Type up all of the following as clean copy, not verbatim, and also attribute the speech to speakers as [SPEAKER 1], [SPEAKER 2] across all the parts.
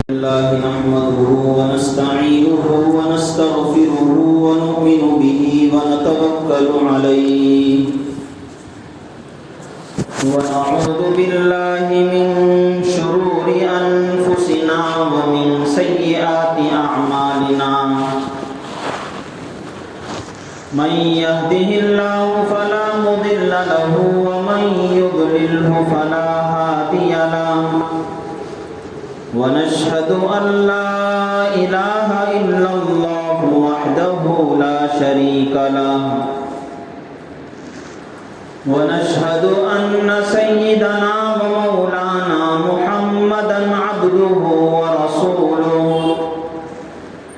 [SPEAKER 1] الله نحمده ونستعينه ونستغفره ونؤمن به ونتوكل عليه ونعوذ بالله من شرور أنفسنا ومن سيئات أعمالنا من يهده الله فلا مضل له ومن يضلله فلا هادي له ونشهد أن لا إله إلا الله وحده لا شريك له ونشهد أن سيدنا ومولانا محمدا عبده ورسوله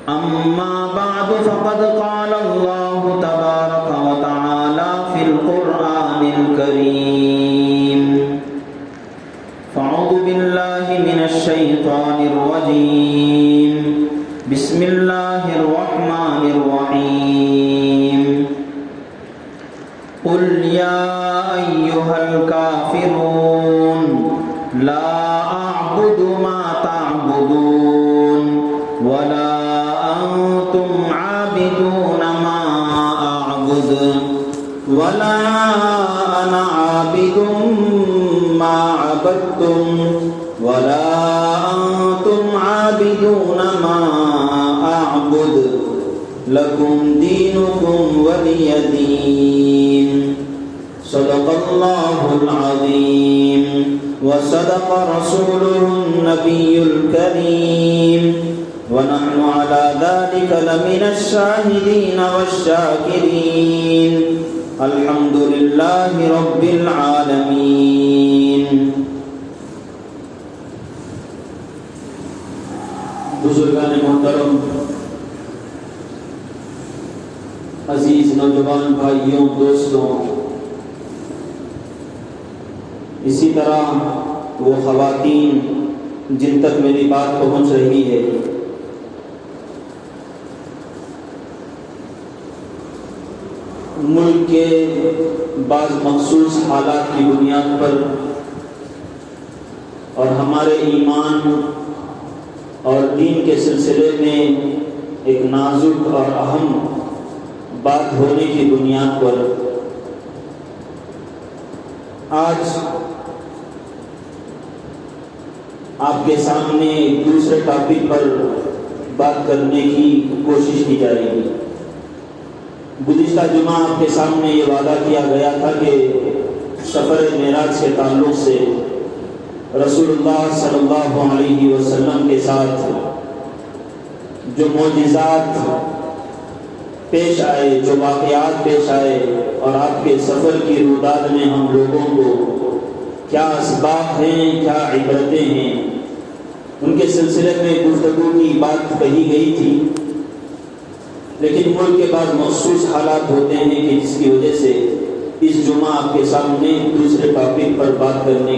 [SPEAKER 1] أما بعد فقد قال الله تبارك وتعالى في القرآن الكريم فأعوذ بالله من الشيطان الرجيم بسم الله الرحمن الرحيم قل يا أيها الكافرون لا أعبد ما تعبدون ولا أنتم عابدون ما أعبد ولا أنا عابد ما عبدتم ولا أنتم عابدون ما أعبد لكم دينكم ولي دين صدق الله العظيم وصدق رسوله النبي الكريم ونحن على ذلك لمن الشاهدين والشاكرين الحمد لله رب العالمين. بزرگان محترم، عزیز نوجوان بھائیوں، دوستوں، اسی طرح وہ خواتین جن تک میری بات پہنچ رہی ہے، ملک کے بعض مخصوص حالات کی بنیاد پر اور ہمارے ایمان اور دین کے سلسلے میں ایک نازک اور اہم بات ہونے کی بنیاد پر آج آپ کے سامنے ایک دوسرے ٹاپک پر بات کرنے کی کوشش کی جائے گی. گزشتہ جمعہ آپ کے سامنے یہ وعدہ کیا گیا تھا کہ سفر معراج کے تعلق سے رسول اللہ صلی اللہ علیہ وسلم کے ساتھ جو معجزات پیش آئے، جو واقعات پیش آئے، اور آپ کے سفر کی روداد میں ہم لوگوں کو کیا اسباق ہیں، کیا عبرتیں ہیں، ان کے سلسلے میں گفتگو کی بات کہی گئی تھی. لیکن ملک کے بعد مخصوص حالات ہوتے ہیں کہ جس کی وجہ سے اس جمعہ آپ کے سامنے دوسرے ٹاپک پر بات کرنے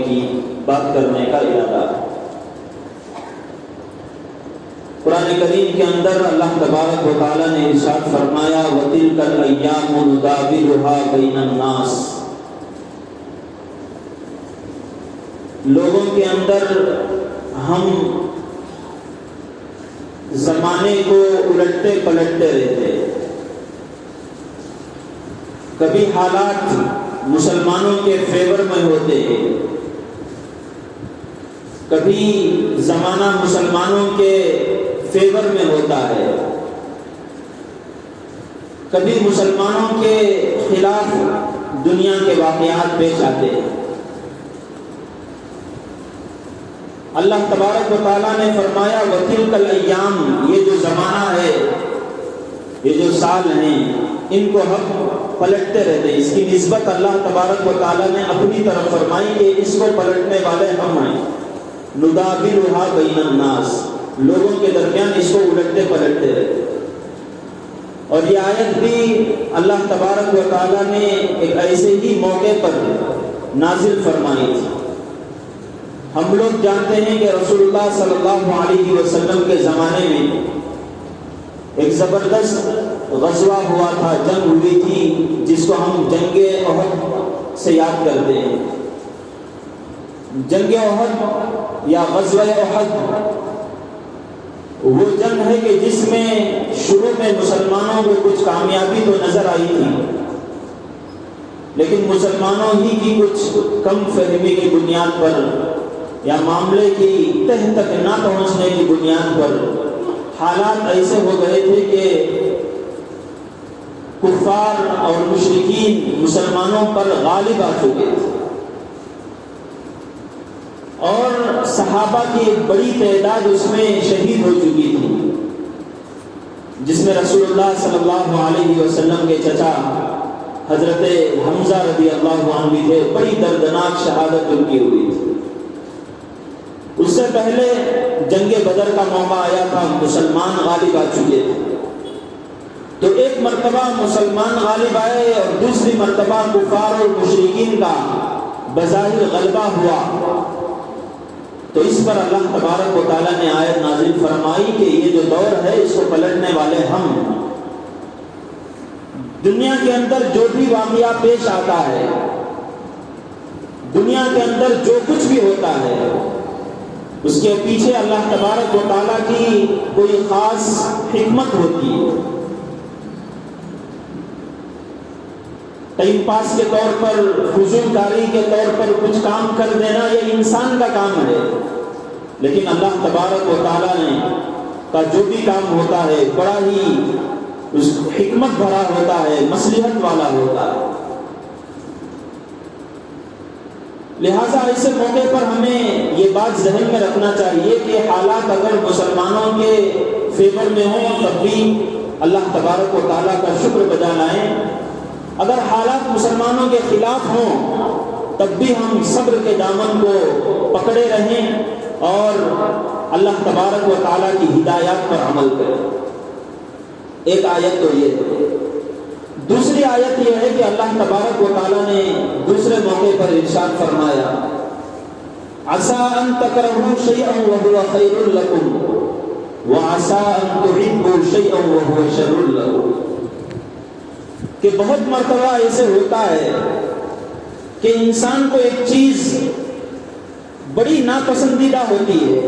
[SPEAKER 1] کا ارادہ ہے. قرآن کریم کے اندر اللہ تبارک و تعالیٰ نے ارشاد فرمایا وَتِلْكَ الْأَيَّامُ نُدَاوِلُهَا بَيْنَ النَّاسِ. لوگوں کے اندر ہم زمانے کو الٹتے پلٹتے رہتے. کبھی حالات مسلمانوں کے فیور میں ہوتے ہیں، کبھی زمانہ مسلمانوں کے فیور میں ہوتا ہے، کبھی مسلمانوں کے خلاف دنیا کے واقعات پیش آتے ہیں. اللہ تبارک و تعالیٰ نے فرمایا وَتِلْكَ الْأَيَّامُ، یہ جو زمانہ ہے، یہ جو سال ہیں، ان کو ہم پلٹتے رہتے ہیں. اس کی نسبت اللہ تبارک و تعالیٰ نے اپنی طرف فرمائی کہ اس کو پلٹنے والے ہم ہیں. نُدَاوِلُهَا بَيْنَ النَّاسِ، لوگوں کے درمیان اس کو الٹتے پلٹتے رہتے. اور یہ آیت بھی اللہ تبارک و تعالیٰ نے ایک ایسے ہی موقع پر نازل فرمائی تھی. ہم لوگ جانتے ہیں کہ رسول اللہ صلی اللہ علیہ وسلم کے زمانے میں ایک زبردست غزوہ ہوا تھا، جنگ ہوئی تھی، جس کو ہم جنگ احد سے یاد کرتے ہیں. جنگ احد یا غزوہ احد وہ جنگ ہے کہ جس میں شروع میں مسلمانوں کو کچھ کامیابی تو نظر آئی تھی، لیکن مسلمانوں ہی کی کچھ کم فہمی کی بنیاد پر یا معاملے کی تہ تک نہ پہنچنے کی بنیاد پر حالات ایسے ہو گئے تھے کہ کفار اور مشرکین مسلمانوں پر غالب آ چکے تھے، اور صحابہ کی ایک بڑی تعداد اس میں شہید ہو چکی تھی، جس میں رسول اللہ صلی اللہ علیہ وسلم کے چچا حضرت حمزہ رضی اللہ عنہ بھی تھے۔ بڑی دردناک شہادت ان کی ہوئی تھی۔ اس سے پہلے جنگ بدر کا موقع آیا تھا، مسلمان غالب آ چکے تھے، تو ایک مرتبہ مسلمان غالب آئے اور دوسری مرتبہ کفار اور مشرکین کا بظاہر غلبہ ہوا، تو اس پر اللہ تبارک و تعالیٰ نے آیت نازل فرمائی کہ یہ جو دور ہے اس کو پلٹنے والے ہم ہیں۔ دنیا کے اندر جو بھی واقعہ پیش آتا ہے، دنیا کے اندر جو کچھ بھی ہوتا ہے، اس کے پیچھے اللہ تبارک و تعالیٰ کی کوئی خاص حکمت ہوتی ہے۔ ٹائم پاس کے طور پر، فضول کاری کے طور پر کچھ کام کر دینا یہ انسان کا کام ہے، لیکن اللہ تبارک و تعالیٰ نے کا جو بھی کام ہوتا ہے بڑا ہی اس حکمت بھرا ہوتا ہے، مصلحت والا ہوتا ہے۔ لہٰذا ایسے موقع پر ہمیں یہ بات ذہن میں رکھنا چاہیے کہ حالات اگر مسلمانوں کے فیور میں ہوں تب بھی اللہ تبارک و تعالیٰ کا شکر بجا لائیں، اگر حالات مسلمانوں کے خلاف ہوں تب بھی ہم صبر کے دامن کو پکڑے رہیں اور اللہ تبارک و تعالیٰ کی ہدایات پر عمل کریں۔ ایک آیت تو یہ ہے۔ دوسری آیت یہ ہے کہ اللہ تبارک و تعالیٰ نے دوسرے موقع پر ارشاد فرمایا، عَسَىٰ أَن تَكْرَهُوا شَيْئًا وَهُوَ خَيْرٌ لَكُمْ وَعَسَىٰ أَن تُحِبُّوا شَيْئًا وَهُوَ شَرٌّ لَكُمْ، کہ بہت مرتبہ ایسے ہوتا ہے کہ انسان کو ایک چیز بڑی ناپسندیدہ ہوتی ہے،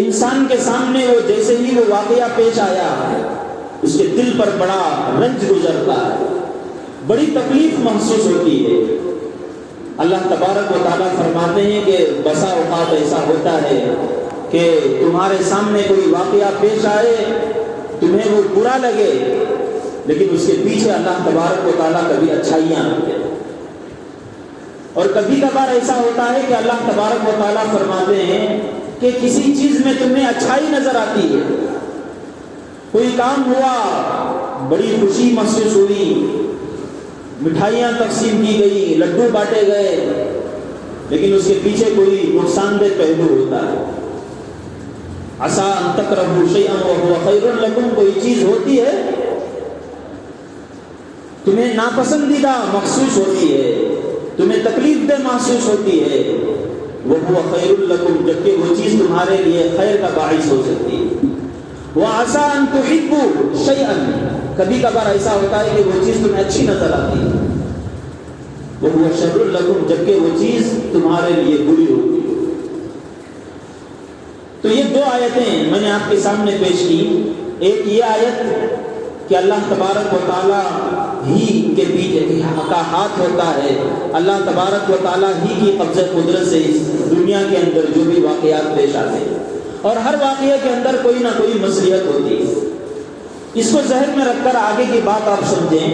[SPEAKER 1] انسان کے سامنے وہ جیسے ہی وہ واقعہ پیش آیا اس کے دل پر بڑا رنج گزرتا ہے، بڑی تکلیف محسوس ہوتی ہے۔ اللہ تبارک و تعالیٰ فرماتے ہیں کہ بسا اوقات ایسا ہوتا ہے کہ تمہارے سامنے کوئی واقعہ پیش آئے، تمہیں وہ برا لگے، لیکن اس کے پیچھے اللہ تبارک و تعالیٰ کبھی اچھائیاں رکھتے ہیں۔ اور کبھی کبھار ایسا ہوتا ہے کہ اللہ تبارک و تعالیٰ فرماتے ہیں کہ کسی چیز میں تمہیں اچھائی نظر آتی ہے، کوئی کام ہوا، بڑی خوشی محسوس ہوئی، مٹھائیاں تقسیم کی گئی، لڈو بانٹے گئے، لیکن اس کے پیچھے کوئی نقصان دہ پہلو ہوتا ہے۔ عَسَىٰ أَن تَكْرَهُوا شَيْئًا وَهُوَ خَيْرٌ لَكُمْ، کوئی چیز ہوتی ہے تمہیں ناپسندیدہ محسوس ہوتی ہے، تمہیں تکلیف دہ محسوس ہوتی ہے، وَهُوَ خَيْرٌ لَكُمْ، جبکہ وہ چیز تمہارے لیے خیر کا باعث ہو سکتی ہے۔ وَعَسَىٰ أَن تُحِبُّوا شَيْئًا، کبھی کبھار ایسا ہوتا ہے کہ وہ چیز تمہیں اچھی نظر آتی ہے، وَهُوَ شَرٌّ لَكُمْ، جبکہ وہ چیز تمہارے لیے بری ہوتی ہے۔ تو یہ دو آیتیں میں نے آپ کے سامنے پیش کی، ایک یہ آیت کہ اللہ تبارک و تعالیٰ ہی کے پیچھے کا ہاتھ ہوتا ہے، اللہ تبارک و تعالیٰ ہی کی قبضہ قدرت سے اس دنیا کے اندر جو بھی واقعات پیش آتے ہیں، اور ہر واقعے کے اندر کوئی نہ کوئی مصلحت ہوتی ہے۔ اس کو ذہن میں رکھ کر آگے کی بات آپ سمجھیں۔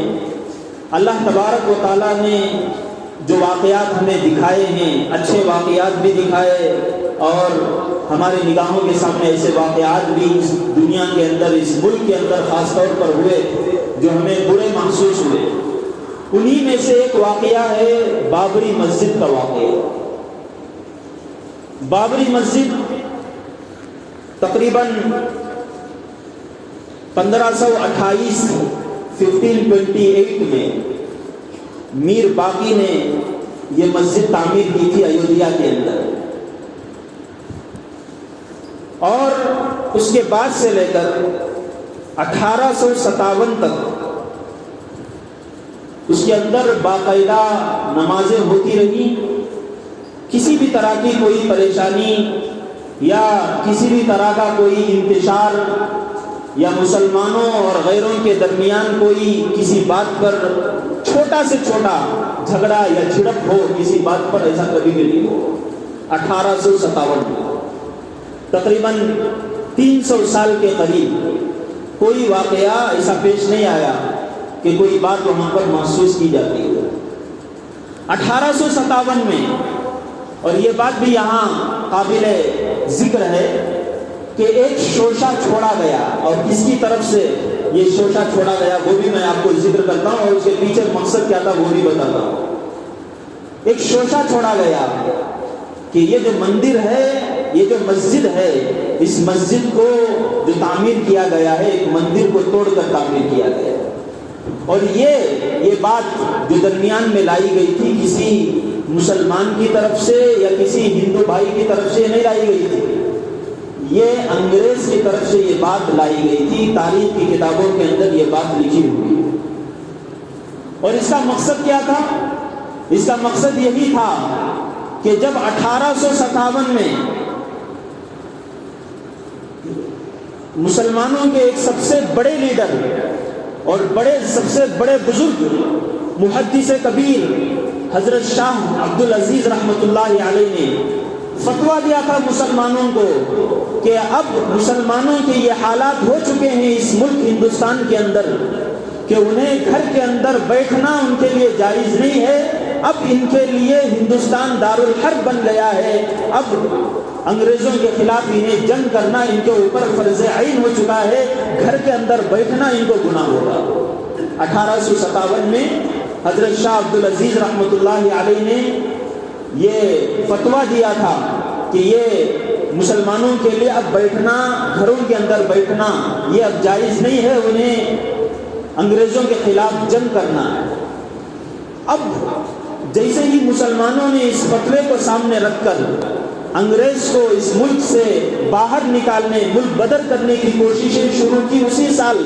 [SPEAKER 1] اللہ تبارک و تعالیٰ نے جو واقعات ہمیں دکھائے ہیں، اچھے واقعات بھی دکھائے اور ہماری نگاہوں کے سامنے ایسے واقعات بھی اس دنیا کے اندر، اس ملک کے اندر خاص طور پر ہوئے جو ہمیں برے محسوس ہوئے۔ انہی میں سے ایک واقعہ ہے بابری مسجد کا واقعہ۔ بابری مسجد تقریباً 1528 میں میر باقی نے یہ مسجد تعمیر کی تھی ایودھیا کے اندر، اور اس کے بعد سے لے کر 1857 تک اس کے اندر باقاعدہ نمازیں ہوتی رہی، کسی بھی طرح کی کوئی پریشانی یا کسی بھی طرح کا کوئی انتشار یا مسلمانوں اور غیروں کے درمیان کوئی کسی بات پر چھوٹا سے چھوٹا جھگڑا یا جھڑپ ہو کسی بات پر، ایسا کبھی بھی نہیں ہو۔ 1857 میں تقریباً 300 سال کے قریب کوئی واقعہ ایسا پیش نہیں آیا کہ کوئی بات وہاں پر محسوس کی جاتی ہے۔ 1857 میں، اور یہ بات بھی یہاں قابل ذکر ہے کہ ایک شوشہ چھوڑا گیا، اور کس کی طرف سے یہ شوشہ چھوڑا گیا وہ بھی میں آپ کو ذکر کرتا ہوں، اور اس کے پیچھے مقصد کیا تھا وہ بھی بتاتا ہوں۔ ایک شوشہ چھوڑا گیا کہ یہ جو مندر ہے، یہ جو مسجد ہے، اس مسجد کو جو تعمیر کیا گیا ہے، ایک مندر کو توڑ کر تعمیر کیا گیا ہے، اور یہ بات جو درمیان میں لائی گئی تھی کسی مسلمان کی طرف سے یا کسی ہندو بھائی کی طرف سے نہیں لائی گئی تھی، یہ انگریز کی طرف سے یہ بات لائی گئی تھی۔ تاریخ کی کتابوں کے اندر یہ بات لکھی ہوئی ہے، اور اس کا مقصد کیا تھا؟ اس کا مقصد یہی تھا کہ جب 1857 میں مسلمانوں کے ایک سب سے بڑے لیڈر اور سب سے بڑے بزرگ محدث کبیر حضرت شاہ عبد العزیز رحمۃ اللہ علیہ نے فتویٰ دیا تھا مسلمانوں کو کہ اب مسلمانوں کے یہ حالات ہو چکے ہیں اس ملک ہندوستان کے اندر کہ انہیں گھر کے اندر بیٹھنا ان کے لیے جائز نہیں ہے، اب ان کے لیے ہندوستان دارالحرب بن گیا ہے، اب انگریزوں کے خلاف انہیں جنگ کرنا ان کے اوپر فرض عین ہو چکا ہے، گھر کے اندر بیٹھنا ان کو گناہ ہوگا۔ 1857 میں حضرت شاہ عبد العزیز رحمۃ اللہ علیہ نے یہ فتویٰ دیا تھا کہ یہ مسلمانوں کے لیے اب بیٹھنا، گھروں کے اندر بیٹھنا یہ اب جائز نہیں ہے، انہیں انگریزوں کے خلاف جنگ کرنا ہے۔ اب جیسے ہی مسلمانوں نے اس فتوے کو سامنے رکھ کر انگریز کو اس ملک سے باہر نکالنے، ملک بدر کرنے کی کوششیں شروع کی اسی سال،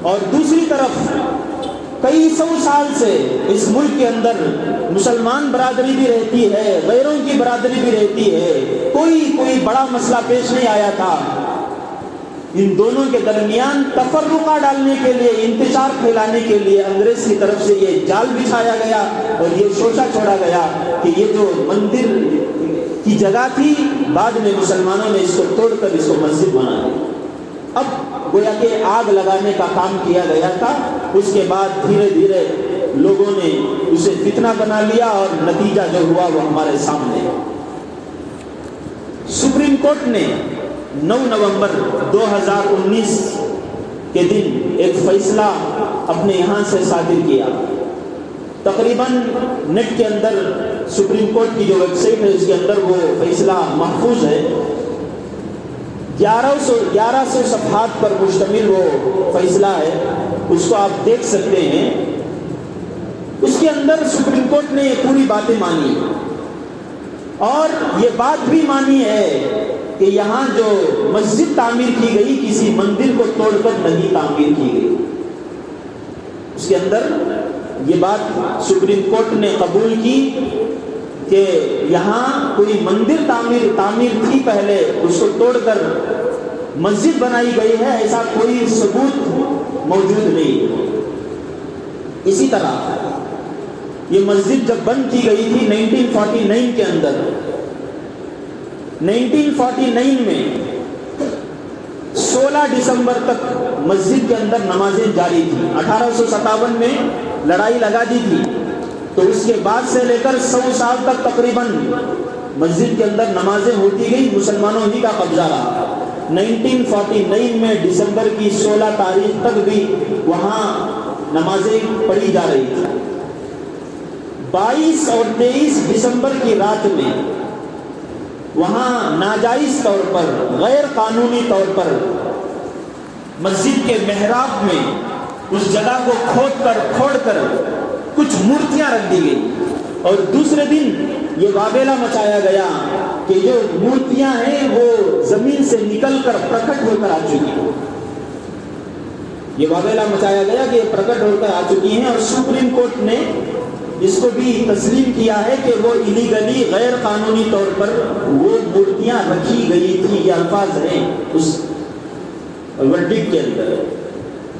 [SPEAKER 1] اور دوسری طرف کئی سو سال سے اس ملک کے اندر مسلمان برادری بھی رہتی ہے، غیروں کی برادری بھی رہتی ہے، کوئی بڑا مسئلہ پیش نہیں آیا تھا۔ ان دونوں کے درمیان تفرقہ ڈالنے کے لیے، انتشار پھیلانے کے لیے انگریز کی طرف سے یہ جال بچھایا گیا اور یہ شوشہ چھوڑا گیا کہ یہ جو مندر کی جگہ تھی بعد میں مسلمانوں نے اس کو توڑ کر اس کو مسجد بنا دی۔ اب گویا کہ آگ لگانے کا کام کیا گیا تھا، اس کے بعد دھیرے دھیرے لوگوں نے اسے فتنہ بنا لیا اور نتیجہ جو ہوا وہ ہمارے سامنے۔ سپریم کورٹ نے 9 نومبر 2019 کے دن ایک فیصلہ اپنے یہاں سے صادر کیا۔ تقریباً نیٹ کے اندر سپریم کورٹ کی جو ویب سائٹ ہے اس کے اندر وہ فیصلہ محفوظ ہے، 1100 صفحات پر مشتمل وہ فیصلہ ہے، اس کو آپ دیکھ سکتے ہیں۔ اس کے اندر سپریم کورٹ نے یہ پوری باتیں مانی اور یہ بات بھی مانی ہے کہ یہاں جو مسجد تعمیر کی گئی کسی مندر کو توڑ کر نہیں تعمیر کی گئی۔ اس کے اندر یہ بات سپریم کورٹ نے قبول کی کہ یہاں کوئی مندر تعمیر تھی پہلے، اس کو توڑ کر مسجد بنائی گئی ہے، ایسا کوئی ثبوت موجود نہیں۔ اسی طرح یہ مسجد جب بند کی گئی تھی 1949 کے اندر، 1949 میں 16 دسمبر تک مسجد کے اندر نمازیں جاری تھیں۔ 1857 میں لڑائی لگا دی تھی، تو اس کے بعد سے لے کر 100 سال تک تقریباً مسجد کے اندر نمازیں ہوتی گئی، مسلمانوں ہی کا قبضہ رہا۔ 1949 میں دسمبر کی 16 تاریخ تک بھی وہاں نمازیں پڑھی جا رہی تھی۔ 22 اور 23 دسمبر کی رات میں وہاں ناجائز طور پر، غیر قانونی طور پر مسجد کے محراب میں اس جگہ کو کھوڑ کر کچھ مورتیاں رکھ دی گئی، اور دوسرے دن یہ واویلا مچایا گیا کہ جو مورتیاں ہیں وہ زمین سے نکل کر پرکٹ ہو کر آ چکی ہیں۔ یہ واویلا مچایا گیا کہ یہ پرکٹ ہو کر آ چکی ہیں، اور سپریم کورٹ نے اس کو بھی تسلیم کیا ہے کہ وہ الیگلی غیر قانونی طور پر وہ مورتیاں رکھی گئی تھی. یہ الفاظ ہیں اس ورڈکٹ کے اندر,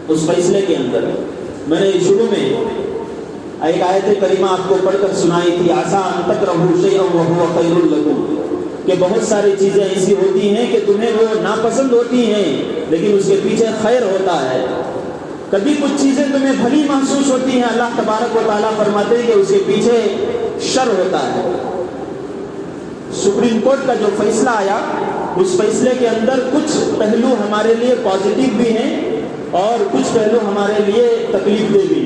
[SPEAKER 1] اس فیصلے کے اندر. میں نے شروع میں ایک آیت کریمہ آپ کو پڑھ کر سنائی تھی, عسیٰ ان تکرہوا شیئا وہو خیر لکم, کہ بہت ساری چیزیں ایسی ہوتی ہیں کہ تمہیں وہ ناپسند ہوتی ہیں لیکن اس کے پیچھے خیر ہوتا ہے. کبھی کچھ چیزیں تمہیں بھلی محسوس ہوتی ہیں, اللہ تبارک و تعالیٰ فرماتے ہیں کہ اس کے پیچھے شر ہوتا ہے. سپریم کورٹ کا جو فیصلہ آیا, اس فیصلے کے اندر کچھ پہلو ہمارے لیے پازیٹیو بھی ہیں اور کچھ پہلو ہمارے لیے تکلیف دہ بھی.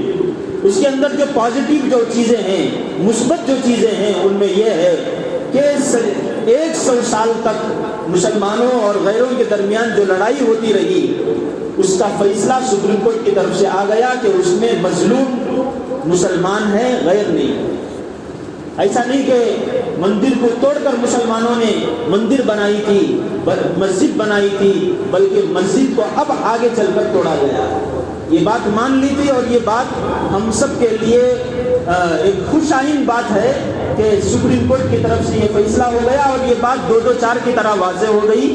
[SPEAKER 1] اس کے اندر جو پازیٹیو جو چیزیں ہیں, مثبت جو چیزیں ہیں, ان میں یہ ہے کہ 100 سال تک مسلمانوں اور غیروں کے درمیان جو لڑائی ہوتی رہی, اس کا فیصلہ سپریم کورٹ کی طرف سے آ گیا کہ اس میں مظلوم مسلمان ہے, غیر نہیں. ایسا نہیں کہ مندر کو توڑ کر مسلمانوں نے مندر بنائی تھی, مسجد بنائی تھی, بلکہ مسجد کو اب آگے چل کر توڑا گیا. یہ بات مان لی تھی اور یہ بات ہم سب کے لیے ایک خوش آئین بات ہے کہ سپریم کورٹ کی طرف سے یہ فیصلہ ہو گیا اور یہ بات 2-4 کی طرح واضح ہو گئی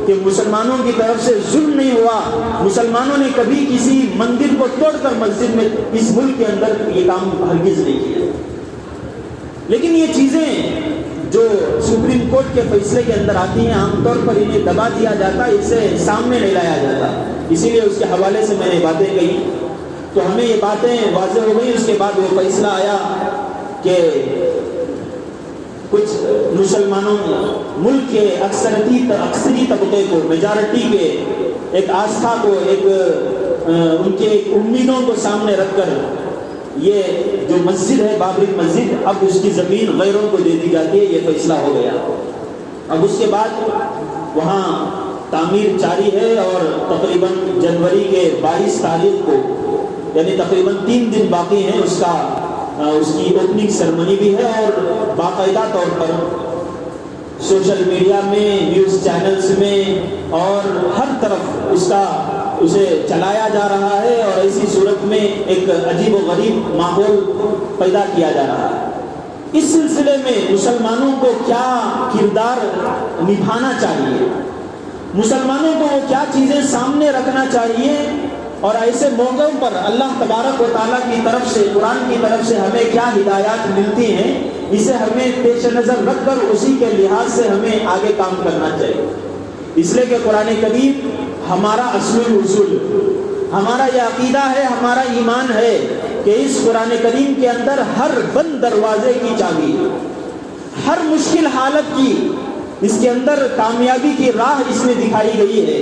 [SPEAKER 1] کہ مسلمانوں کی طرف سے ظلم نہیں ہوا. مسلمانوں نے کبھی کسی مندر کو توڑ کر مسجد میں اس ملک کے اندر یہ کام ہرگز نہیں کیا. لیکن یہ چیزیں جو سپریم کورٹ کے فیصلے کے اندر آتی ہیں, عام طور پر انہیں دبا دیا جاتا, اسے سامنے نہیں لایا جاتا. اسی لیے اس کے حوالے سے میں نے باتیں کہی تو ہمیں یہ باتیں واضح ہو گئی. اس کے بعد وہ فیصلہ آیا کہ کچھ مسلمانوں, ملک کے اکثری طبقے کو, میجارٹی کے ایک آستھا کو, ایک ان کے امیدوں کو سامنے رکھ کر یہ جو مسجد ہے بابری مسجد, اب اس کی زمین غیروں کو دے دی جاتی ہے. یہ فیصلہ ہو گیا. اب اس کے بعد وہاں تعمیر جاری ہے اور تقریباً جنوری کے 22 تاریخ کو, یعنی تقریباً 3 دن باقی ہیں, اس کی اوپننگ سرمنی بھی ہے اور باقاعدہ طور پر سوشل میڈیا میں, نیوز چینلز میں اور ہر طرف اسے چلایا جا رہا ہے اور ایسی صورت میں ایک عجیب و غریب ماحول پیدا کیا جا رہا ہے. اس سلسلے میں مسلمانوں کو کیا کردار نبھانا چاہیے, مسلمانوں کو وہ کیا چیزیں سامنے رکھنا چاہیے, اور ایسے موقعوں پر اللہ تبارک و تعالیٰ کی طرف سے, قرآن کی طرف سے ہمیں کیا ہدایات ملتی ہیں, اسے ہمیں پیش نظر رکھ کر اسی کے لحاظ سے ہمیں آگے کام کرنا چاہیے. اس لیے کہ قرآن کریم ہمارا اصل اصول, ہمارا یہ عقیدہ ہے, ہمارا ایمان ہے کہ اس قرآن کریم کے اندر ہر بند دروازے کی چابی, ہر مشکل حالت کی اس کے اندر کامیابی کی راہ اس میں دکھائی گئی ہے.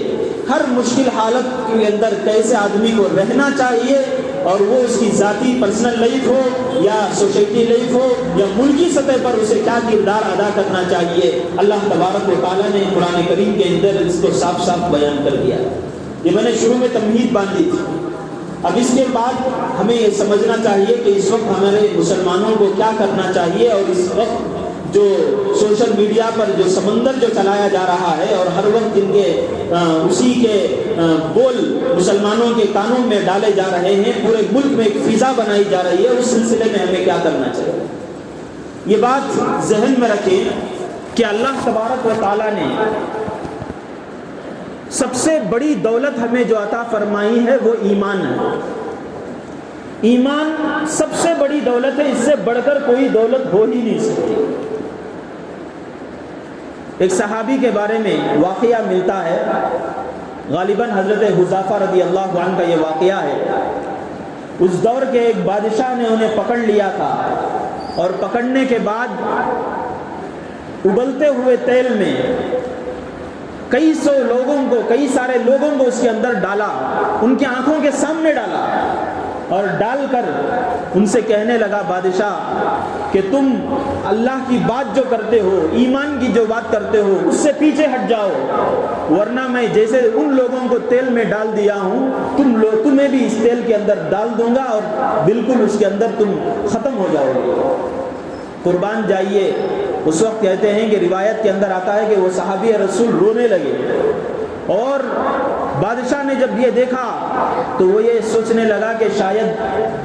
[SPEAKER 1] ہر مشکل حالت کے اندر کیسے آدمی کو رہنا چاہیے, اور وہ اس کی ذاتی پرسنل لائف ہو یا سوسائٹی لائف ہو یا ملکی سطح پر اسے کیا کردار ادا کرنا چاہیے, اللہ تبارک و تعالیٰ نے قرآن کریم کے اندر اس کو صاف صاف بیان کر دیا. یہ میں نے شروع میں تمہید باندھی تھی. اب اس کے بعد ہمیں یہ سمجھنا چاہیے کہ اس وقت ہمارے مسلمانوں کو کیا کرنا چاہیے, اور اس وقت جو سوشل میڈیا پر جو سمندر جو چلایا جا رہا ہے اور ہر وقت ان کے اسی کے بول مسلمانوں کے کانوں میں ڈالے جا رہے ہیں, پورے ملک میں ایک فضا بنائی جا رہی ہے, اس سلسلے میں ہمیں کیا کرنا چاہیے. یہ بات ذہن میں رکھیں کہ اللہ تبارک و تعالیٰ نے سب سے بڑی دولت ہمیں جو عطا فرمائی ہے وہ ایمان ہے. ایمان سب سے بڑی دولت ہے, اس سے بڑھ کر کوئی دولت ہو ہی نہیں سکتی. ایک صحابی کے بارے میں واقعہ ملتا ہے, غالباً حضرت حذیفہ رضی اللہ عنہ کا یہ واقعہ ہے. اس دور کے ایک بادشاہ نے انہیں پکڑ لیا تھا اور پکڑنے کے بعد ابلتے ہوئے تیل میں کئی سارے لوگوں کو اس کے اندر ڈالا, ان کی آنکھوں کے سامنے ڈالا اور ڈال کر ان سے کہنے لگا بادشاہ کہ تم اللہ کی بات جو کرتے ہو, ایمان کی جو بات کرتے ہو, اس سے پیچھے ہٹ جاؤ, ورنہ میں جیسے ان لوگوں کو تیل میں ڈال دیا ہوں تمہیں بھی اس تیل کے اندر ڈال دوں گا اور بالکل اس کے اندر تم ختم ہو جاؤ گے. قربان جائیے, اس وقت کہتے ہیں کہ روایت کے اندر آتا ہے کہ وہ صحابی رسول رونے لگے اور بادشاہ نے جب یہ دیکھا تو وہ یہ سوچنے لگا کہ شاید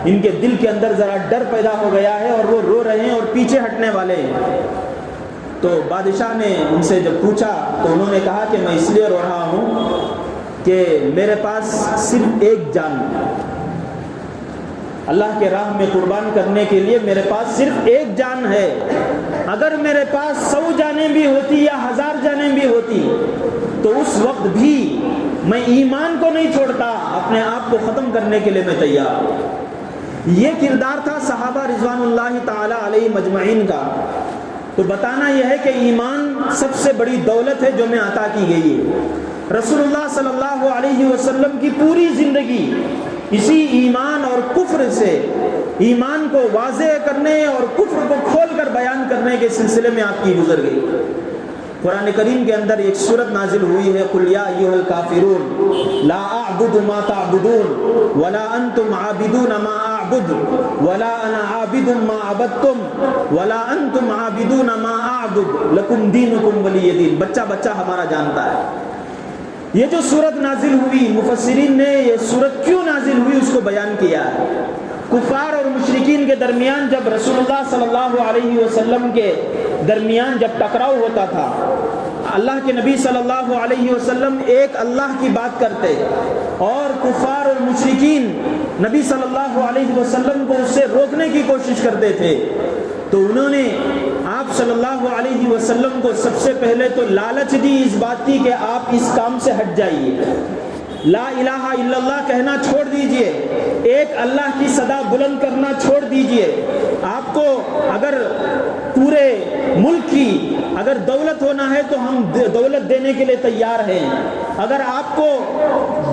[SPEAKER 1] ان کے دل کے اندر ذرا ڈر پیدا ہو گیا ہے اور وہ رو رہے ہیں اور پیچھے ہٹنے والے ہیں۔ تو بادشاہ نے ان سے جب پوچھا تو انہوں نے کہا کہ میں اس لیے رو رہا ہوں کہ میرے پاس صرف ایک جان ہے، اللہ کے راہ میں قربان کرنے کے لیے میرے پاس صرف ایک جان ہے۔ اگر میرے پاس 100 جانیں بھی ہوتی یا 1000 جانیں بھی ہوتی تو اس وقت بھی میں ایمان کو نہیں چھوڑتا، اپنے آپ کو ختم کرنے کے لیے میں تیار۔ یہ کردار تھا صحابہ رضوان اللہ تعالی علیہ مجمعین کا۔ تو بتانا یہ ہے کہ ایمان سب سے بڑی دولت ہے جو میں عطا کی گئی ہے۔ رسول اللہ صلی اللہ علیہ وسلم کی پوری زندگی اسی ایمان اور کفر سے، ایمان کو واضح کرنے اور کفر کو کھول کر بیان کرنے کے سلسلے میں آپ کی گزر گئی۔ قرآن کریم کے اندر ایک سورت نازل ہوئی ہے، قُلْ يَا أَيُّهَا الْكَافِرُونَ لَا أَعْبُدُ مَا تَعْبُدُونَ وَلَا أَنْتُمْ عَابِدُونَ مَا أَعْبُدُ وَلَا أَنَا عَابِدٌ مَا عَبَدتُّمْ وَلَا أَنْتُمْ عَابِدُونَ مَا أَعْبُدُ لَكُمْ دِينُكُمْ وَلِيَّ دِينِ۔ بچہ ہمارا جانتا ہے۔ یہ جو سورت نازل ہوئی، مفسرین نے یہ سورت کیوں نازل ہوئی اس کو بیان کیا ہے۔ کفار اور مشرکین کے درمیان جب رسول اللہ صلی اللہ علیہ وسلم کے درمیان جب ٹکراؤ ہوتا تھا، اللہ کے نبی صلی اللہ علیہ وسلم ایک اللہ کی بات کرتے اور کفار اور مشرکین نبی صلی اللہ علیہ وسلم کو اس سے روکنے کی کوشش کرتے تھے، تو انہوں نے آپ صلی اللہ علیہ وسلم کو سب سے پہلے تو لالچ دی اس بات کی کہ آپ اس کام سے ہٹ جائیے، لا الہ الا اللہ کہنا چھوڑ دیجئے، ایک اللہ کی صدا بلند کرنا چھوڑ دیجئے۔ آپ کو اگر پورے ملک کی اگر دولت ہونا ہے تو ہم دولت دینے کے لیے تیار ہیں، اگر آپ کو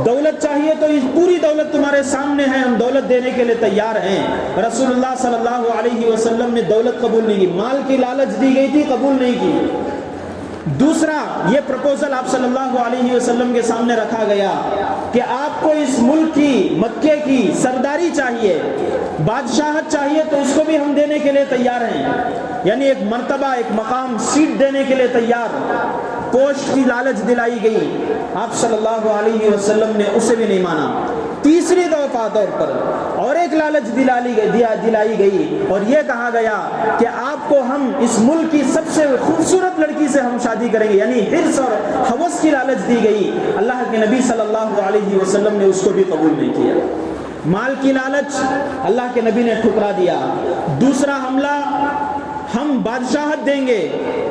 [SPEAKER 1] دولت چاہیے تو اس پوری دولت تمہارے سامنے ہے، ہم دولت دینے کے لیے تیار ہیں۔ رسول اللہ صلی اللہ علیہ وسلم نے دولت قبول نہیں کی، مال کی لالچ دی گئی تھی، قبول نہیں کی۔ دوسرا یہ پرپوزل آپ صلی اللہ علیہ وسلم کے سامنے رکھا گیا کہ آپ کو اس ملک کی، مکے کی سرداری چاہیے، بادشاہت چاہیے تو اس کو بھی ہم دینے کے لیے تیار ہیں، یعنی ایک مرتبہ، ایک مقام، سیٹ دینے کے لیے تیار۔ پوسٹ کی لالچ دلائی گئی، آپ صلی اللہ علیہ وسلم نے اسے بھی نہیں مانا۔ تیسری دفعہ طور پر اور ایک لالچ دلائی گئی اور یہ کہا گیا کہ آپ کو ہم اس ملک کی سب سے خوبصورت لڑکی سے ہم شادی کریں گے، یعنی حرص اور ہوس کی لالچ دی گئی۔ اللہ کے نبی صلی اللہ علیہ وسلم نے اس کو بھی قبول نہیں کیا۔ مال کی لالچ اللہ کے نبی نے ٹھکرا دیا۔ دوسرا حملہ، ہم بادشاہت دیں گے،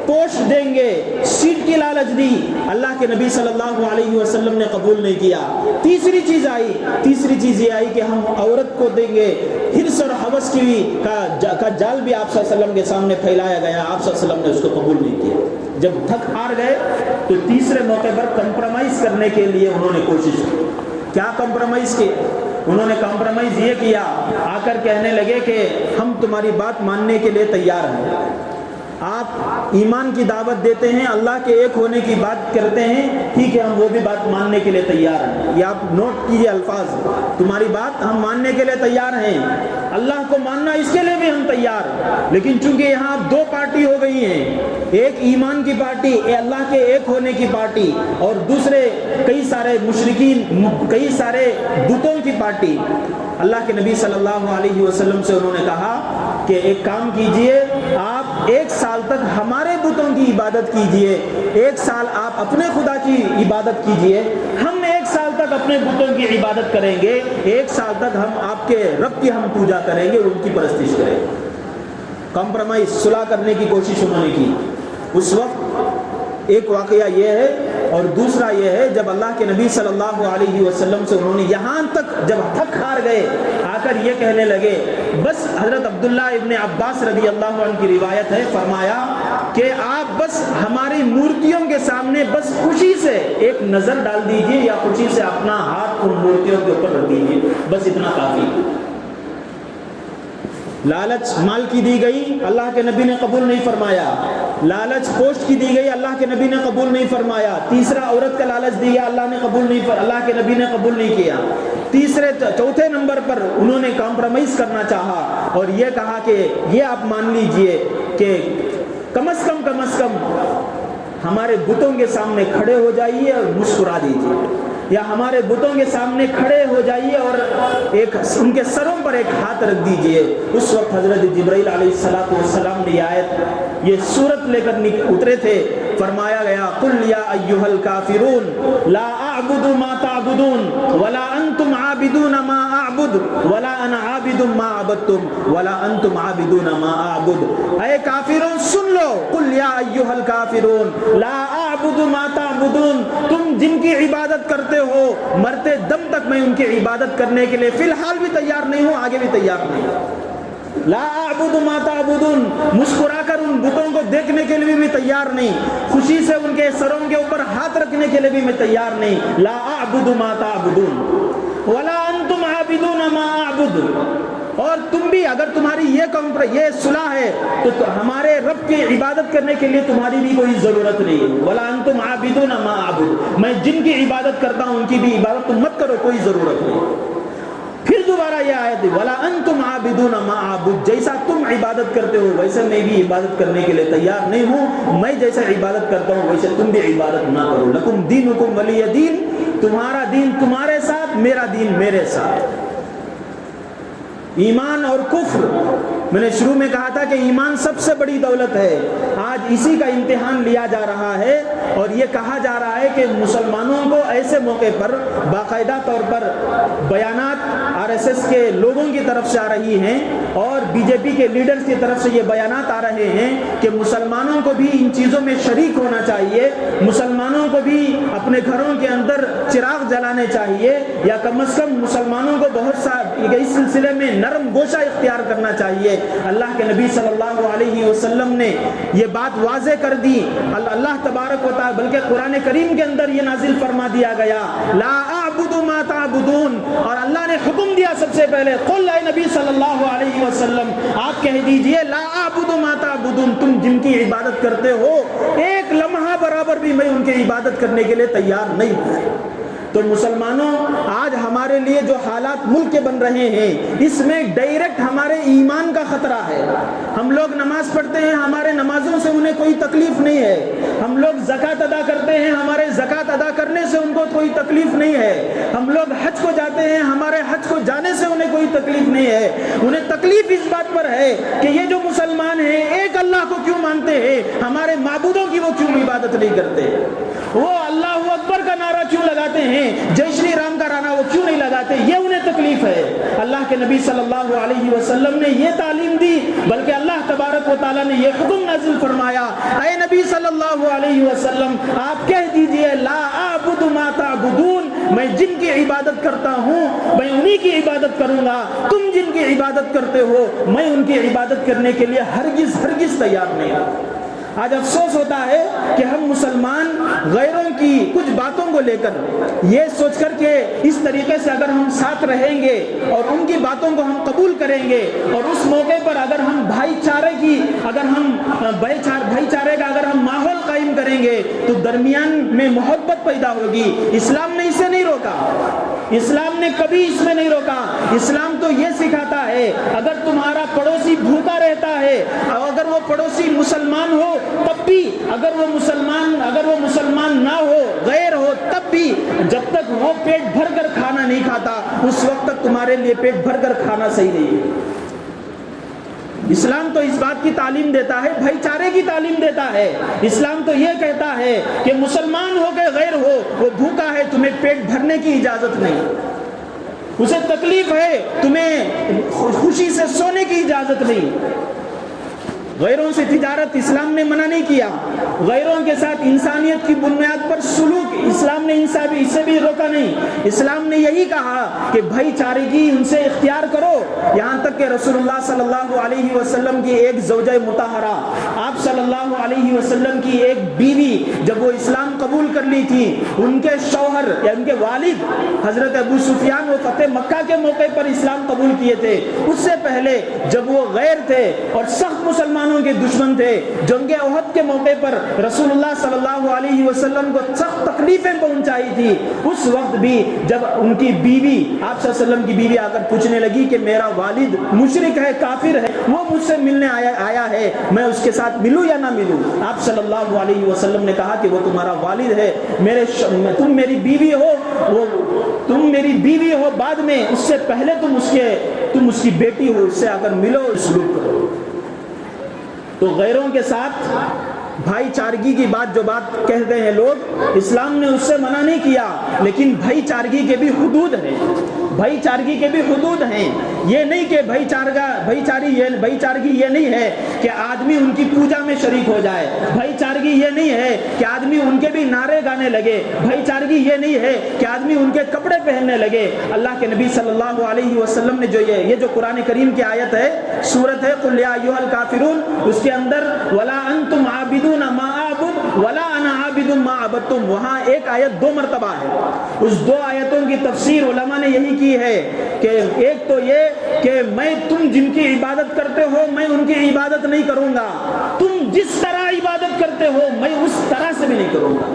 [SPEAKER 1] پوسٹ دیں گے، سیٹ کی لالچ دی، اللہ کے نبی صلی اللہ علیہ وسلم نے قبول نہیں کیا۔ تیسری چیز یہ آئی کہ ہم عورت کو دیں گے، حرص اور ہوس کا جال بھی آپ صلی اللہ علیہ وسلم کے سامنے پھیلایا گیا، آپ صلی اللہ علیہ وسلم نے اس کو قبول نہیں کیا۔ جب تھک ہار گئے تو تیسرے موقع پر کمپرومائز کرنے کے لیے انہوں نے کوشش کی۔ کیا کمپرومائز کی؟ انہوں نے کمپرومائز یہ کیا، آ کر کہنے لگے کہ ہم تمہاری بات ماننے کے لیے تیار ہیں، آپ ایمان کی دعوت دیتے ہیں، اللہ کے ایک ہونے کی بات کرتے ہیں، ٹھیک ہے ہم وہ بھی بات ماننے کے لیے تیار ہیں۔ یہ آپ نوٹ کیجئے الفاظ، تمہاری بات ہم ماننے کے لیے تیار ہیں، اللہ کو ماننا اس کے لیے بھی ہم تیار، لیکن چونکہ یہاں دو پارٹی ہو گئی ہیں، ایک ایمان کی پارٹی، اللہ کے ایک ہونے کی پارٹی، اور دوسرے کئی سارے مشرکین، کئی سارے بتوں کی پارٹی۔ اللہ کے نبی صلی اللہ علیہ وسلم سے انہوں نے کہا کہ ایک کام کیجئے، آپ 1 سال تک ہمارے بتوں کی عبادت کیجئے، 1 سال آپ اپنے خدا کی عبادت کیجئے، ہم 1 سال تک اپنے بتوں کی عبادت کریں گے، 1 سال تک ہم آپ کے رب کی ہم پوجا کریں گے، ان کی پرستش کریں گے۔ کمپرومائز، صلح کرنے کی کوشش انہوں نے کی۔ اس وقت ایک واقعہ یہ ہے، اور دوسرا یہ ہے جب اللہ کے نبی صلی اللہ علیہ وسلم سے انہوں نے یہاں تک جب تھک ہار گئے، آ کر یہ کہنے لگے، بس حضرت عبداللہ ابن عباس رضی اللہ عنہ کی روایت ہے، فرمایا کہ آپ بس ہماری مورتیوں کے سامنے بس خوشی سے ایک نظر ڈال دیجئے، یا خوشی سے اپنا ہاتھ ان مورتیوں کے اوپر رکھ دیجئے، بس اتنا کافی۔ لالچ مال کی دی گئی، اللہ کے نبی نے قبول نہیں فرمایا۔ لالچ پوسٹ کی دی گئی، اللہ کے نبی نے قبول نہیں فرمایا۔ تیسرا عورت کا لالچ دیا، اللہ کے نبی نے قبول نہیں کیا۔ چوتھے نمبر پر انہوں نے کمپرومائز کرنا چاہا اور یہ کہا کہ یہ آپ مان لیجئے کہ کم از کم ہمارے بتوں کے سامنے کھڑے ہو جائیے اور مسکرا دیجیے، یا ہمارے بتوں کے سامنے کھڑے ہو جائیے اور ان کے سروں پر ایک ہاتھ رکھ دیجیے۔ اس وقت حضرت جبرائیل علیہ السلام نے یہ سورت لے کر اترے تھے، فرمایا گیا قل یا ایھا الکافرون لا اعبد ما تعبدون ولا انتم عابدون ما اعبد ولا انا عابد ما عبدتم ولا انتم عابدون ما اعبد۔ اے کافرون سن لو، قل یا ایھا الکافرون لا اعبد ما تعبدون، تم جن کی عبادت کرتے ہو مرتے دم تک میں ان کی عبادت کرنے کے لیے فی الحال بھی تیار نہیں ہوں، آگے بھی تیار نہیں ہوں۔ لا اعبد ما تعبدون، مسکرا کر ان بتوں کو دیکھنے کے لیے بھی میں تیار نہیں، خوشی سے ان کے سروں کے اوپر ہاتھ رکھنے کے لیے بھی میں تیار نہیں۔ لا اعبد ما تعبدون ولا انتم عابدون ما اعبد، اور تم بھی اگر تمہاری یہ صلاح ہے تو ہمارے رب کی عبادت کرنے کے لیے تمہاری بھی کوئی ضرورت نہیں ہے۔ ولا انتم عابدون ما اعبد، میں جن کی عبادت کرتا ہوں ان کی بھی عبادت تم مت کرو، کوئی ضرورت نہیں۔ پھر دوبارہ یہ آیت ولا انتم عابدون ما اعبد، جیسا تم عبادت کرتے ہو ویسے میں بھی عبادت کرنے کے لیے تیار نہیں ہوں، میں جیسا عبادت کرتا ہوں ویسے تم بھی عبادت نہ کرو۔ لکم دینکم ولی دین، تمہارا دین تمہارے ساتھ، میرا دین میرے ساتھ۔ ایمان اور کفر، میں نے شروع میں کہا تھا کہ ایمان سب سے بڑی دولت ہے، آج اسی کا امتحان لیا جا رہا ہے، اور یہ کہا جا رہا ہے کہ مسلمانوں کو ایسے موقع پر باقاعدہ طور پر بیانات RSS کے لوگوں کی طرف سے آ رہی ہیں اور BJP کے لیڈرز کی طرف سے یہ بیانات آ رہے ہیں کہ مسلمانوں کو بھی ان چیزوں میں شریک ہونا چاہیے، مسلمانوں کو بھی اپنے گھروں کے اندر چراغ جلانے چاہیے، یا کم از کم مسلمانوں کو بہت سا اس سلسلے میں نرم گوشہ اختیار کرنا چاہیے۔ اللہ کے نبی صلی اللہ علیہ وسلم نے یہ بات واضح کر دی، اللہ تبارک و تعالی بلکہ قرآن کریم کے اندر یہ نازل فرما دیا گیا لا اعبد ما تعبدون، اور اللہ نے حکم دیا سب سے پہلے قل اے نبی صلی اللہ علیہ وسلم آپ کہہ دیجئے لا اعبد ما تعبدون، تم جن کی عبادت کرتے ہو ایک لمحہ برابر بھی میں ان کی عبادت کرنے کے لیے تیار نہیں ہوں۔ تو مسلمانوں، آج ہمارے لیے جو حالات ملک کے بن رہے ہیں اس میں ڈائریکٹ ہمارے ایمان کا خطرہ ہے۔ ہم لوگ نماز پڑھتے ہیں، ہمارے نمازوں سے انہیں کوئی تکلیف نہیں ہے، ہم لوگ زکوٰۃ ادا کرتے ہیں، ہمارے زکوٰۃ ادا کرنے سے ان کو کوئی تکلیف نہیں ہے، ہم لوگ حج کو جاتے ہیں، ہمارے حج کو جانے سے انہیں کوئی تکلیف نہیں ہے، انہیں تکلیف اس بات پر ہے کہ یہ جو مسلمان ہیں ایک اللہ کو کیوں مانتے ہیں، ہمارے معبودوں کی وہ کیوں عبادت نہیں کرتے، وہ اللہ اکبر کا نعرہ کیوں لگاتے ہیں، جے شری رام کا نعرہ وہ کیوں نہیں لگاتے، یہ انہیں تکلیف ہے۔ اللہ کے نبی صلی اللہ علیہ وسلم نے یہ تعلیم دی، بلکہ اللہ تبارک و تعالیٰ نے یہ حکم نازل فرمایا اے نبی صلی اللہ علیہ وسلم آپ کہہ دیجئے لا اعبد ما تعبدون، میں جن کی عبادت کرتا ہوں میں انہی کی عبادت کروں گا، تم جن کی عبادت کرتے ہو میں ان کی عبادت کرنے کے لیے ہرگز تیار نہیں ہوں۔ آج افسوس ہوتا ہے کہ ہم مسلمان غیروں کی کچھ باتوں کو لے کر یہ سوچ کر کہ اس طریقے سے اگر ہم ساتھ رہیں گے اور ان کی باتوں کو ہم قبول کریں گے اور اس موقع پر اگر ہم بھائی چارے کا اگر ہم ماحول قائم کریں گے تو درمیان میں محبت پیدا ہوگی۔ اسلام نے اسے نہیں روکا، اسلام نے کبھی اس میں نہیں روکا۔ اسلام تو یہ سکھاتا ہے اگر تمہارا پڑوسی بھوکا رہتا ہے اور اگر وہ پڑوسی مسلمان ہو تب بھی، اگر وہ مسلمان نہ ہو غیر ہو تب بھی، جب تک وہ پیٹ بھر کر کھانا نہیں کھاتا اس وقت تک تمہارے لیے پیٹ بھر کر کھانا صحیح نہیں ہے۔ اسلام تو اس بات کی تعلیم دیتا ہے، بھائی چارے کی تعلیم دیتا ہے۔ اسلام تو یہ کہتا ہے کہ مسلمان ہو کے غیر ہو وہ بھوکا ہے تمہیں پیٹ بھرنے کی اجازت نہیں، اسے تکلیف ہے تمہیں خوشی سے سونے کی اجازت نہیں۔ غیروں سے تجارت اسلام نے منع نہیں کیا، غیروں کے ساتھ انسانیت کی بنیاد پر سلوک اسلام نے اسے بھی روکا نہیں۔ اسلام نے یہی کہا کہ بھائی چارگی ان سے اختیار کرو، یہاں تک کہ رسول اللہ صلی اللہ علیہ وسلم کی ایک زوجہ مطہرہ، آپ صلی اللہ علیہ وسلم کی ایک بیوی جب وہ اسلام قبول کر لی تھی، ان کے شوہر یا ان کے والد حضرت ابو سفیان وہ فتح مکہ کے موقع پر اسلام قبول کیے تھے، اس سے پہلے جب وہ غیر تھے اور سخت مسلمانوں کے دشمن تھے، جنگ احد کے موقع پر رسول اللہ صلی اللہ علیہ وسلم کو سخت تکلیفیں پہنچائی تھی، اس وقت بھی جب ان کی بیوی آپ صلی اللہ علیہ وسلم کی بیوی آ کر پوچھنے لگی کہ میرا والد مشرک ہے، کافر ہے، وہ مجھ سے ملنے آیا ہے، میں اس کے ساتھ
[SPEAKER 2] ملوں یا نہ ملوں؟ آپ صلی اللہ علیہ وسلم نے کہا کہ وہ تمہارا والد ہے، تم میری بیوی ہو، تم میری بیوی ہو، بعد میں اس سے پہلے تم اس کی بیٹی ہو، اس سے اگر ملو سلوک کرو۔ تو غیروں کے ساتھ بھائی چارگی کی بات جو بات کہتے ہیں لوگ، اسلام نے اس سے منع نہیں کیا، لیکن بھائی چارگی کے بھی حدود ہیں، بھائی چارگی کے بھی حدود ہیں۔ یہ نہیں کہ بھائی چارگی یہ نہیں ہے کہ آدمی ان کی پوجا میں شریک ہو جائے، بھائی چارگی یہ نہیں ہے کہ آدمی ان کے بھی نعرے گانے لگے، بھائی چارگی یہ نہیں ہے کہ آدمی ان کے کپڑے پہننے لگے۔ اللہ کے نبی صلی اللہ علیہ وسلم نے یہ جو قرآن کریم کی آیت ہے، سورت ہے قل یا ایھا الکافرون، اس کے اندر ولا انتم عابدون ما اعبد ولا انا عابد ما عبدتم، وہاں ایک آیت 2 مرتبہ ہے۔ اس 2 آیتوں کی تفسیر علماء نے یہی کی ہے کہ ایک تو یہ کہ تم جن کی عبادت کرتے ہو میں ان کی عبادت نہیں کروں گا، تم جس طرح عبادت کرتے ہو میں اس طرح سے بھی نہیں کروں گا۔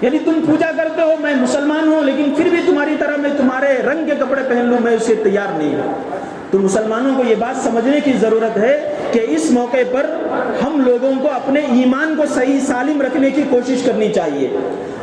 [SPEAKER 2] یعنی تم پوجا کرتے ہو، میں مسلمان ہوں، لیکن پھر بھی تمہاری طرح میں تمہارے رنگ کے کپڑے پہن لوں، میں اسے تیار نہیں ہوں۔ تو مسلمانوں کو یہ بات سمجھنے کی ضرورت ہے کہ اس موقع پر ہم لوگوں کو اپنے ایمان کو صحیح سالم رکھنے کی کوشش کرنی چاہیے۔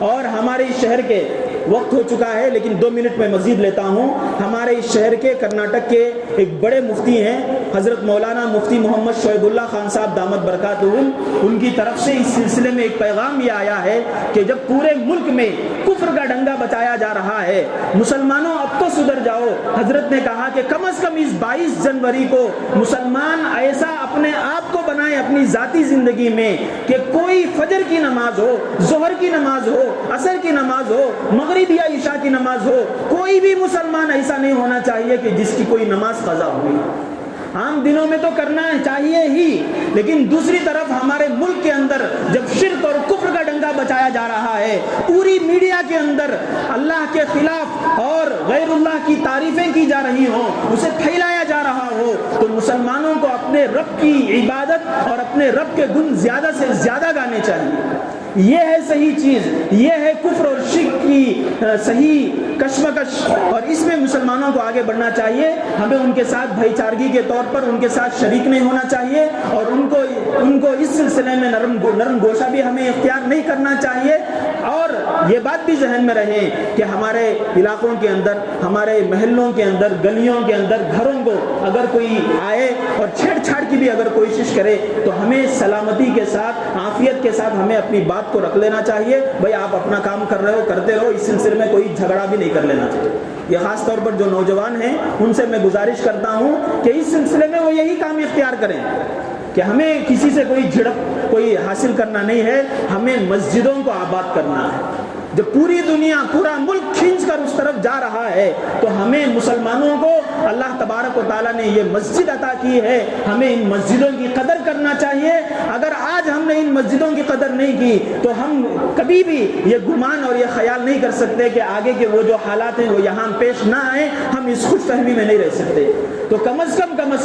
[SPEAKER 2] اور ہمارے اس شہر کے وقت ہو چکا ہے، لیکن 2 منٹ میں مزید لیتا ہوں۔ ہمارے اس شہر کے کرناٹک کے ایک بڑے مفتی ہیں حضرت مولانا مفتی محمد شعیب اللہ خان صاحب دامت برکاتہم، ان کی طرف سے اس سلسلے میں ایک پیغام یہ آیا ہے کہ جب پورے ملک میں کفر کا ڈنگا بچایا جا رہا ہے، مسلمانوں اب تو سدھر جاؤ۔ حضرت نے کہا کہ کم از کم اس 22 جنوری کو مسلمان ایسا اپنے آپ کو بنائے اپنی ذاتی زندگی میں کہ کوئی فجر کی نماز ہو، ظہر کی نماز ہو، عصر کی نماز ہو، مغرب یا عشاء کی نماز ہو، کوئی بھی مسلمان ایسا نہیں ہونا چاہیے کہ جس کی کوئی نماز قضا ہوئی۔ عام دنوں میں تو کرنا چاہیے ہی، لیکن دوسری طرف ہمارے ملک کے اندر جب شرک اور کفر کا ڈنگا بچایا جا رہا ہے، پوری میڈیا کے اندر اللہ کے خلاف اور غیر اللہ کی تعریفیں کی جا رہی ہوں، اسے پھیلایا جا رہا ہو، تو مسلمانوں کو اپنے رب کی عبادت اور اپنے رب کے گن زیادہ سے زیادہ گانے چاہیے۔ یہ ہے صحیح چیز، یہ ہے کفر اور شرک کی صحیح کشمکش، اور اس میں مسلمانوں کو آگے بڑھنا چاہیے۔ ہمیں ان کے ساتھ بھائی چارگی کے طور پر ان کے ساتھ شریک نہیں ہونا چاہیے، اور ان کو اس سلسلے میں نرم گوشہ بھی ہمیں اختیار نہیں کرنا چاہیے۔ اور یہ بات بھی ذہن میں رہے کہ ہمارے علاقوں کے اندر، ہمارے محلوں کے اندر، گلیوں کے اندر، گھروں کو اگر کوئی آئے اور چھیڑ چھاڑ کی بھی اگر کوشش کرے تو ہمیں سلامتی کے ساتھ، عافیت کے ساتھ ہمیں اپنی بات کو رکھ لینا چاہیے۔ بھائی آپ اپنا کام کر رہے ہو، کرتے رہو، اس سلسلے میں کوئی جھگڑا بھی نہیں کر لینا چاہیے۔ یہ خاص طور پر جو نوجوان ہیں ان سے میں گزارش کرتا ہوں کہ اس سلسلے میں وہ یہی کام اختیار کریں کہ ہمیں کسی سے کوئی جھڑپ کوئی حاصل کرنا نہیں ہے، ہمیں مسجدوں کو آباد کرنا ہے۔ جب پوری دنیا، پورا ملک کھینچ کر اس طرف جا رہا ہے تو ہمیں مسلمانوں کو اللہ تبارک و تعالیٰ نے یہ مسجد عطا کی ہے، ہمیں ان مسجدوں کی قدر کرنا چاہیے۔ اگر آج ہم نے ان مسجدوں کی قدر نہیں کی تو ہم کبھی بھی یہ گمان اور یہ خیال نہیں کر سکتے کہ آگے کے وہ جو حالات ہیں وہ یہاں پیش نہ آئیں، ہم اس خوش فہمی میں نہیں رہ سکتے۔ تو کم از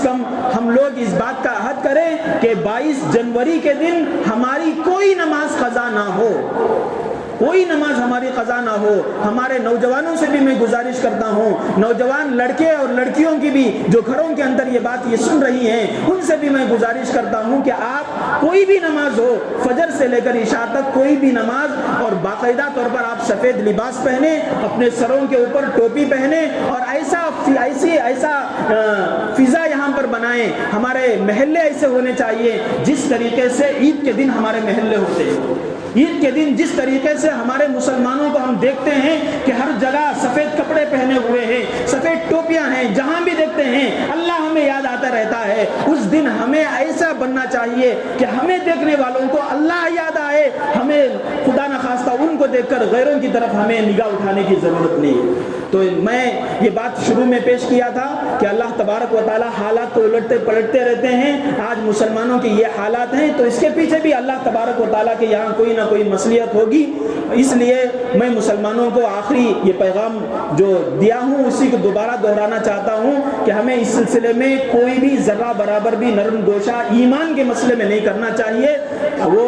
[SPEAKER 2] کم ہم لوگ اس بات کا عہد کریں کہ 22 جنوری کے دن ہماری کوئی نماز قضا نہ ہو، کوئی نماز ہماری قضا نہ ہو۔ ہمارے نوجوانوں سے بھی میں گزارش کرتا ہوں، نوجوان لڑکے اور لڑکیوں کی بھی جو گھروں کے اندر یہ بات یہ سن رہی ہیں، ان سے بھی میں گزارش کرتا ہوں کہ آپ کوئی بھی نماز ہو، فجر سے لے کر عشاء تک کوئی بھی نماز، اور باقاعدہ طور پر آپ سفید لباس پہنے، اپنے سروں کے اوپر ٹوپی پہنے، اور ایسا فضا یہاں پر بنائیں۔ ہمارے محلے ایسے ہونے چاہیے جس طریقے سے عید کے دن ہمارے محلے ہوتے ہیں۔ عید کے دن جس طریقے سے ہمارے مسلمانوں کو ہم دیکھتے ہیں کہ ہر جگہ سفید کپڑے پہنے ہوئے ہیں، سفید ٹوپیاں ہیں، جہاں بھی دیکھتے ہیں اللہ ہمیں یاد آتا رہتا ہے، اس دن ہمیں ایسا بننا چاہیے کہ ہمیں دیکھنے والوں کو اللہ یاد آئے، ہمیں خدا نخواستہ ان کو دیکھ کر غیروں کی طرف ہمیں نگاہ اٹھانے کی ضرورت نہیں۔ تو میں یہ بات شروع میں پیش کیا تھا کہ اللہ تبارک و تعالی حالات کو الٹتے پلٹتے رہتے ہیں۔ آج مسلمانوں کی یہ حالات ہیں تو اس کے پیچھے بھی اللہ تبارک و تعالیٰ کے یہاں کوئی نہ کوئی مصلحت ہوگی۔ اس لیے میں مسلمانوں کو آخری یہ پیغام جو دیا ہوں اسی کو دوبارہ دہرانا چاہتا ہوں کہ ہمیں اس سلسلے میں کوئی بھی ذرہ برابر بھی نرم گوشہ ایمان کے مسئلے میں نہیں کرنا چاہیے. وہ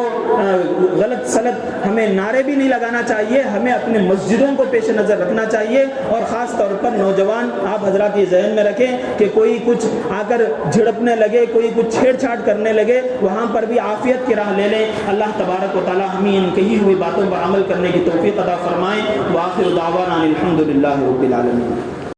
[SPEAKER 2] غلط سلط ہمیں نعرے بھی نہیں لگانا چاہیے. ہمیں اپنے مسجدوں کو پیش نظر رکھنا چاہیے, اور خاص طور پر نوجوان آپ حضرات یہ ذہن میں رکھیں کہ کوئی کچھ آ کر جھڑپنے لگے, کوئی کچھ چھیڑ چھاڑ کرنے لگے, وہاں پر بھی عافیت کی راہ لے لیں. اللہ تبارک و تعالی ہمیں ان کہی ہوئی باتوں پر عمل کرنے کی توفیق عطا فرمائیں. وآخر دعوانا الحمد للہ رب العالمین.